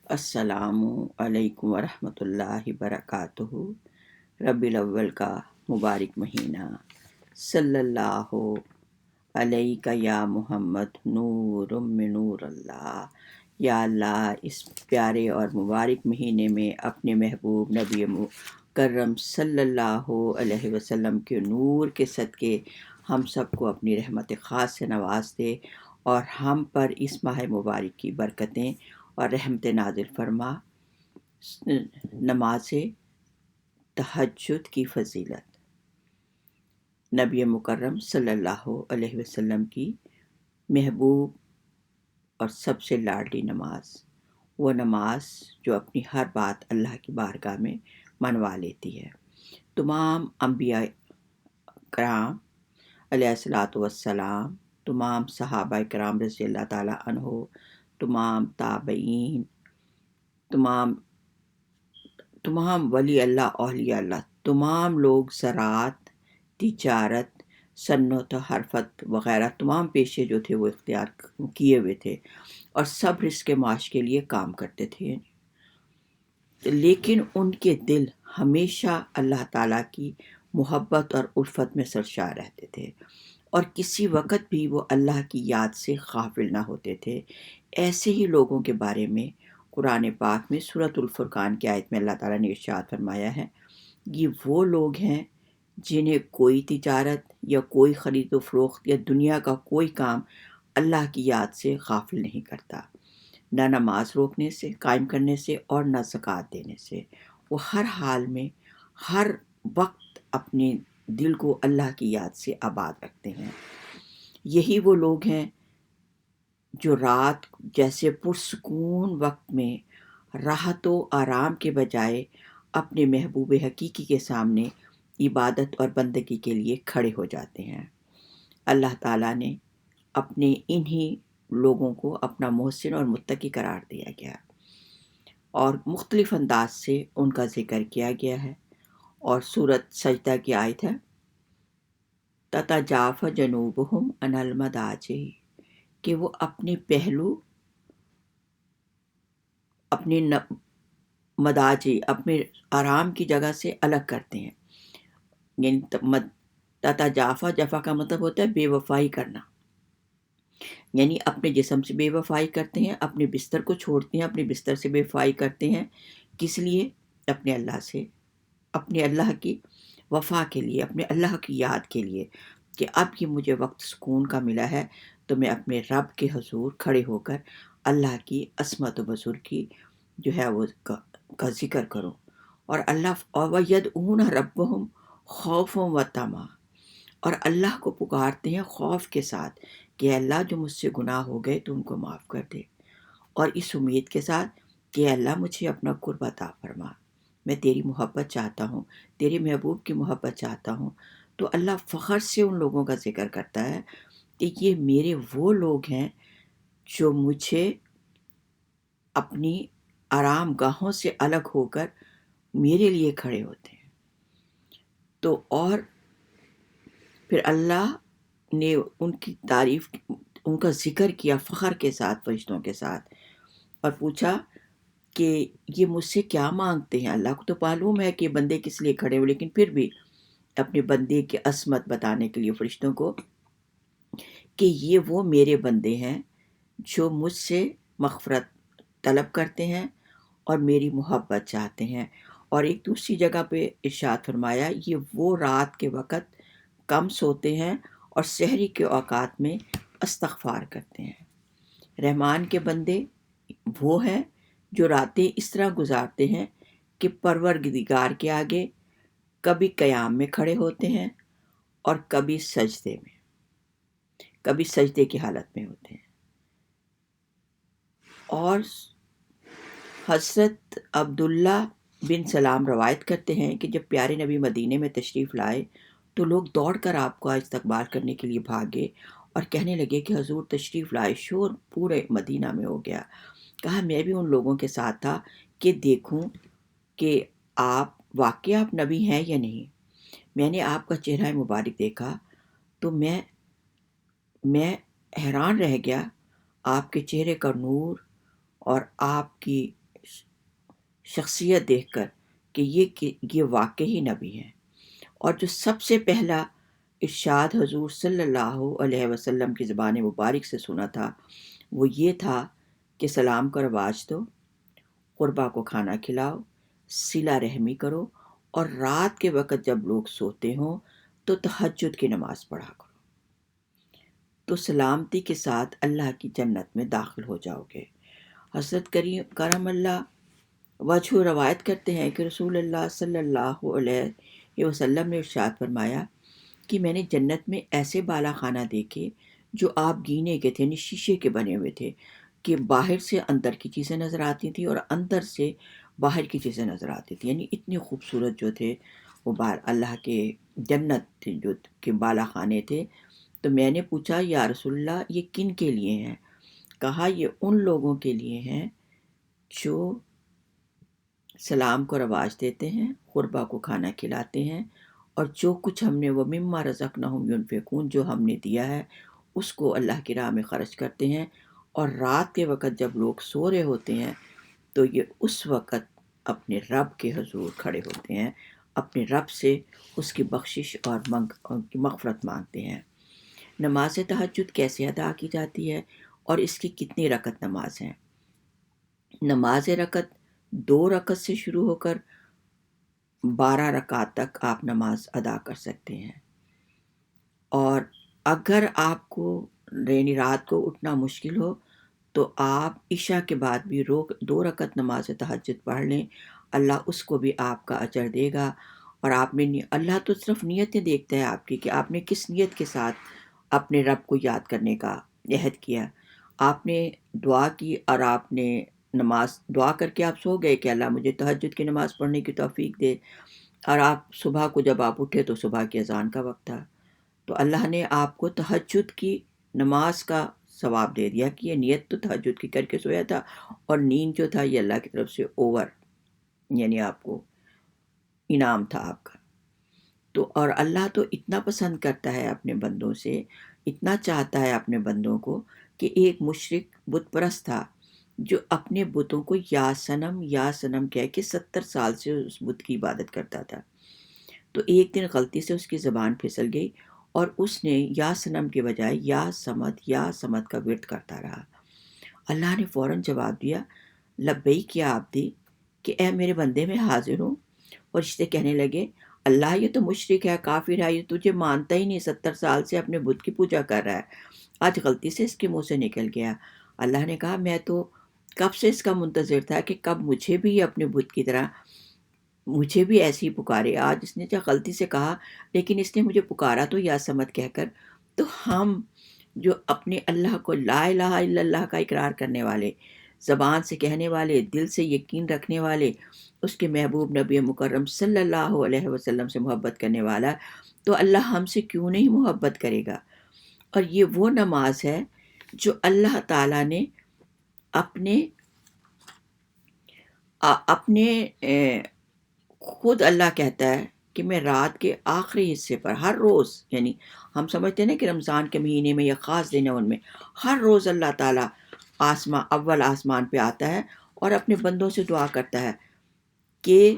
السلام علیکم ورحمۃ اللہ وبرکاتہ۔ ربیع الاول کا مبارک مہینہ، صلی اللہ علیہ یا محمد نور من نور اللہ۔ یا اللہ، اس پیارے اور مبارک مہینے میں اپنے محبوب نبی مکرم صلی اللہ علیہ وسلم کے نور کے صدقے ہم سب کو اپنی رحمت خاص سے نواز دے، اور ہم پر اس ماہ مبارک کی برکتیں اور رحمت نازل فرما۔ نماز تہجد کی فضیلت۔ نبی مکرم صلی اللہ علیہ وسلم کی محبوب اور سب سے لاڈلی نماز، وہ نماز جو اپنی ہر بات اللہ کی بارگاہ میں منوا لیتی ہے۔ تمام انبیاء کرام علیہ الصلاۃ والسلام، تمام صحابہ کرام رضی اللہ تعالیٰ عنہ، تمام تابعین، تمام ولی اللہ، اولیاء اللہ، تمام لوگ زراعت، تجارت، صنعت، حرفت وغیرہ تمام پیشے جو تھے وہ اختیار کیے ہوئے تھے، اور سب رزق معاش کے لیے کام کرتے تھے، لیکن ان کے دل ہمیشہ اللہ تعالیٰ کی محبت اور الفت میں سرشار رہتے تھے، اور کسی وقت بھی وہ اللہ کی یاد سے غافل نہ ہوتے تھے۔ ایسے ہی لوگوں کے بارے میں قرآن پاک میں سورۃ الفرقان کی آیت میں اللہ تعالیٰ نے ارشاد فرمایا ہے، یہ وہ لوگ ہیں جنہیں کوئی تجارت یا کوئی خرید و فروخت یا دنیا کا کوئی کام اللہ کی یاد سے غافل نہیں کرتا، نہ نماز روکنے سے، قائم کرنے سے، اور نہ زکوٰۃ دینے سے۔ وہ ہر حال میں، ہر وقت اپنے دل کو اللہ کی یاد سے آباد رکھتے ہیں۔ یہی وہ لوگ ہیں جو رات جیسے پرسکون وقت میں راحت و آرام کے بجائے اپنے محبوب حقیقی کے سامنے عبادت اور بندگی کے لیے کھڑے ہو جاتے ہیں۔ اللہ تعالیٰ نے اپنے انہی لوگوں کو اپنا محسن اور متقی قرار دیا گیا، اور مختلف انداز سے ان کا ذکر کیا گیا ہے، اور سورۃ سجدہ کی آیت ہے، تتجافی جنوبہم عن المضاجع، کہ وہ اپنے پہلو اپنے مضاجع، اپنے آرام کی جگہ سے الگ کرتے ہیں۔ یعنی تتجافی، جفا کا مطلب ہوتا ہے بے وفائی کرنا، یعنی اپنے جسم سے بے وفائی کرتے ہیں، اپنے بستر کو چھوڑتے ہیں، اپنے بستر سے بے وفائی کرتے ہیں۔ کس لیے؟ اپنے اللہ سے، اپنے اللہ کی وفا کے لیے، اپنے اللہ کی یاد کے لیے، کہ اب یہ مجھے وقت سکون کا ملا ہے تو میں اپنے رب کے حضور کھڑے ہو کر اللہ کی عظمت و بزرگی جو ہے وہ کا ذکر کروں، اور وَيَدْعُونَ رَبَّهُمْ خَوْفًا وَطَمَعًا، اور اللہ کو پکارتے ہیں خوف کے ساتھ کہ اللہ جو مجھ سے گناہ ہو گئے تو ان کو معاف کر دے، اور اس امید کے ساتھ کہ اللہ مجھے اپنا قرب عطا فرما، میں تیری محبت چاہتا ہوں، تیرے محبوب کی محبت چاہتا ہوں۔ تو اللہ فخر سے ان لوگوں کا ذکر کرتا ہے کہ یہ میرے وہ لوگ ہیں جو مجھے اپنی آرام گاہوں سے الگ ہو کر میرے لیے کھڑے ہوتے ہیں۔ تو اور پھر اللہ نے ان کی تعریف، ان کا ذکر کیا فخر کے ساتھ فرشتوں کے ساتھ، اور پوچھا کہ یہ مجھ سے کیا مانگتے ہیں۔ اللہ کو تو معلوم ہے کہ بندے کس لیے کھڑے ہو، لیکن پھر بھی اپنے بندے کی عظمت بتانے کے لیے فرشتوں کو کہ یہ وہ میرے بندے ہیں جو مجھ سے مغفرت طلب کرتے ہیں اور میری محبت چاہتے ہیں۔ اور ایک دوسری جگہ پہ ارشاد فرمایا، یہ وہ رات کے وقت کم سوتے ہیں اور سحری کے اوقات میں استغفار کرتے ہیں۔ رحمان کے بندے وہ ہیں جو راتیں اس طرح گزارتے ہیں کہ پروردگار کے آگے کبھی قیام میں کھڑے ہوتے ہیں اور کبھی سجدے کی حالت میں ہوتے ہیں۔ اور حضرت عبداللہ بن سلام روایت کرتے ہیں کہ جب پیارے نبی مدینے میں تشریف لائے تو لوگ دوڑ کر آپ کا استقبال کرنے کے لیے بھاگے اور کہنے لگے کہ حضور تشریف لائے، شور پورے مدینہ میں ہو گیا۔ کہا میں بھی ان لوگوں کے ساتھ تھا کہ دیکھوں کہ آپ نبی ہیں یا نہیں۔ میں نے آپ کا چہرہ مبارک دیکھا تو میں حیران رہ گیا، آپ کے چہرے کا نور اور آپ کی شخصیت دیکھ کر کہ یہ واقعی نبی ہیں. اور جو سب سے پہلا ارشاد حضور صلی اللہ علیہ وسلم کی زبان مبارک سے سنا تھا وہ یہ تھا کہ سلام کا رواج دو، قربا کو کھانا کھلاؤ، صلہ رحمی کرو، اور رات کے وقت جب لوگ سوتے ہوں تو تہجد کی نماز پڑھا کرو، تو سلامتی کے ساتھ اللہ کی جنت میں داخل ہو جاؤ گے. حضرت کرم اللہ وجہ روایت کرتے ہیں کہ رسول اللہ صلی اللہ علیہ وسلم نے ارشاد فرمایا کہ میں نے جنت میں ایسے بالا خانہ دیکھے جو آپ گینے کے تھے، یعنی شیشے کے بنے ہوئے تھے، کہ باہر سے اندر کی چیزیں نظر آتی تھیں اور اندر سے باہر کی چیزیں نظر آتی تھیں. یعنی اتنے خوبصورت جو تھے وہ اللہ کے جنت تھے جو کہ بالا خانے تھے. تو میں نے پوچھا یا رسول اللہ یہ کن کے لیے ہیں؟ کہا یہ ان لوگوں کے لیے ہیں جو سلام کو رواج دیتے ہیں، قربا کو کھانا کھلاتے ہیں، اور جو کچھ ہم نے وہ مما رزقناہم ینفقون جو ہم نے دیا ہے اس کو اللہ کی راہ میں خرچ کرتے ہیں. اور رات کے وقت جب لوگ سو رہے ہوتے ہیں تو یہ اس وقت اپنے رب کے حضور کھڑے ہوتے ہیں، اپنے رب سے اس کی بخشش اور مغفرت مانگتے ہیں. نماز تہجد کیسے ادا کی جاتی ہے اور اس کی کتنی رکعت نماز ہیں؟ نماز رکعت 2 رکعت سے شروع ہو کر 12 رکعت تک آپ نماز ادا کر سکتے ہیں. اور اگر آپ کو رات کو اٹھنا مشکل ہو تو آپ عشاء کے بعد بھی 2 رکعت نماز تہجد پڑھ لیں، اللہ اس کو بھی آپ کا اجر دے گا. اور آپ نے اللہ تو صرف نیتیں دیکھتا ہے آپ کی کہ آپ نے کس نیت کے ساتھ اپنے رب کو یاد کرنے کا عہد کیا. آپ نے دعا کی اور آپ نے نماز دعا کر کے آپ سو گئے کہ اللہ مجھے تہجد کی نماز پڑھنے کی توفیق دے، اور آپ صبح کو جب آپ اٹھے تو صبح کی اذان کا وقت تھا، تو اللہ نے آپ کو تہجد کی نماز کا ثواب دے دیا کہ یہ نیت تو تہجد کی کر کے سویا تھا، اور نیند جو تھا یہ اللہ کی طرف سے اوور، یعنی آپ کو انعام تھا آپ کا. تو اور اللہ تو اتنا پسند کرتا ہے اپنے بندوں سے، اتنا چاہتا ہے اپنے بندوں کو، کہ ایک مشرک بت پرست تھا جو اپنے بتوں کو یا سنم کہہ کے 70 سال سے اس بت کی عبادت کرتا تھا. تو ایک دن غلطی سے اس کی زبان پھسل گئی اور اس نے یا سنم کے بجائے یا سمد کا ورد کرتا رہا. اللہ نے فوراً جواب دیا لبیک یا عبدی، کہ اے میرے بندے میں حاضر ہوں. اور رشتے کہنے لگے اللہ یہ تو مشرک ہے، کافر ہے، یہ تجھے مانتا ہی نہیں، 70 سال سے اپنے بت کی پوجا کر رہا ہے، آج غلطی سے اس کے منہ سے نکل گیا. اللہ نے کہا میں تو کب سے اس کا منتظر تھا کہ کب مجھے بھی اپنے بت کی طرح مجھے بھی ایسی ہی پکارے. آج اس نے جو غلطی سے کہا لیکن اس نے مجھے پکارا تو یا سمت کہہ کر. تو ہم جو اپنے اللہ کو لا الہ الا اللہ کا اقرار کرنے والے، زبان سے کہنے والے، دل سے یقین رکھنے والے، اس کے محبوب نبی مکرم صلی اللہ علیہ وسلم سے محبت کرنے والا، تو اللہ ہم سے کیوں نہیں محبت کرے گا. اور یہ وہ نماز ہے جو اللہ تعالیٰ نے اپنے خود اللہ کہتا ہے کہ میں رات کے آخری حصے پر ہر روز، یعنی ہم سمجھتے ہیں نا کہ رمضان کے مہینے میں یا خاص دن ہے ان میں، ہر روز اللہ تعالیٰ اول آسمان پہ آتا ہے اور اپنے بندوں سے دعا کرتا ہے کہ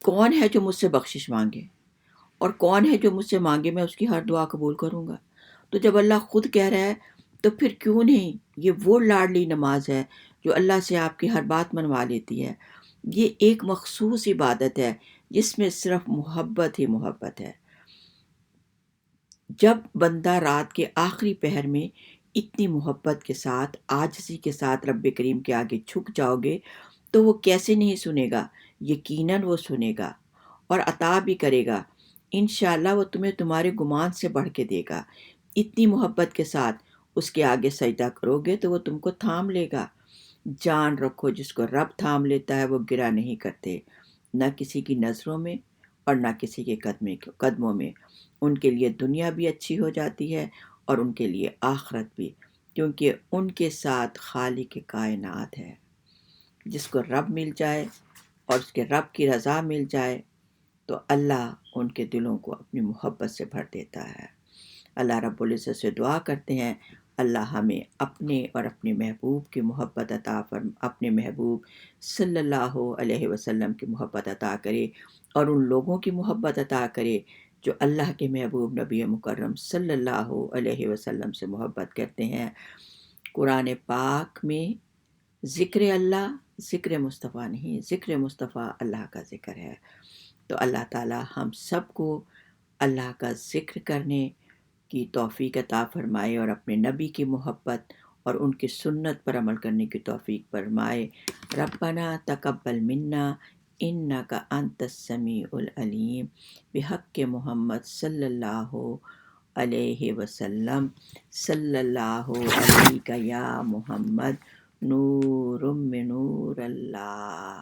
کون ہے جو مجھ سے بخشش مانگے اور کون ہے جو مجھ سے مانگے میں اس کی ہر دعا قبول کروں گا. تو جب اللہ خود کہہ رہا ہے تو پھر کیوں نہیں، یہ وہ لاڈلی نماز ہے جو اللہ سے آپ کی ہر بات منوا لیتی ہے. یہ ایک مخصوص عبادت ہے جس میں صرف محبت ہی محبت ہے. جب بندہ رات کے آخری پہر میں اتنی محبت کے ساتھ، عاجزی کے ساتھ رب کریم کے آگے جھک جاؤ گے تو وہ کیسے نہیں سنے گا، یقیناً وہ سنے گا اور عطا بھی کرے گا. انشاءاللہ وہ تمہیں تمہارے گمان سے بڑھ کے دے گا. اتنی محبت کے ساتھ اس کے آگے سجدہ کرو گے تو وہ تم کو تھام لے گا. جان رکھو جس کو رب تھام لیتا ہے وہ گرا نہیں کرتے، نہ کسی کی نظروں میں اور نہ کسی کے قدموں میں. ان کے لیے دنیا بھی اچھی ہو جاتی ہے اور ان کے لیے آخرت بھی، کیونکہ ان کے ساتھ خالق کائنات ہے. جس کو رب مل جائے اور اس کے رب کی رضا مل جائے تو اللہ ان کے دلوں کو اپنی محبت سے بھر دیتا ہے. اللہ رب العزت سے دعا کرتے ہیں اللہ ہمیں اپنے اور اپنے محبوب کی محبت عطا اپنے محبوب صلی اللہ علیہ وسلم کی محبت عطا کرے، اور ان لوگوں کی محبت عطا کرے جو اللہ کے محبوب نبی مکرم صلی اللہ علیہ وسلم سے محبت کرتے ہیں۔ قرآن پاک میں ذکر اللہ ذکر مصطفیٰ نہیں، ذکر مصطفیٰ اللہ کا ذکر ہے۔ تو اللہ تعالی ہم سب کو اللہ کا ذکر کرنے کی توفیق عطا فرمائے، اور اپنے نبی کی محبت اور ان کی سنت پر عمل کرنے کی توفیق فرمائے۔ ربنا تقبل منا انک انت السمیع العلیم، بحق محمد صلی اللہ علیہ وسلم، صلی اللہ علیہ یا محمد، نور من نور اللہ۔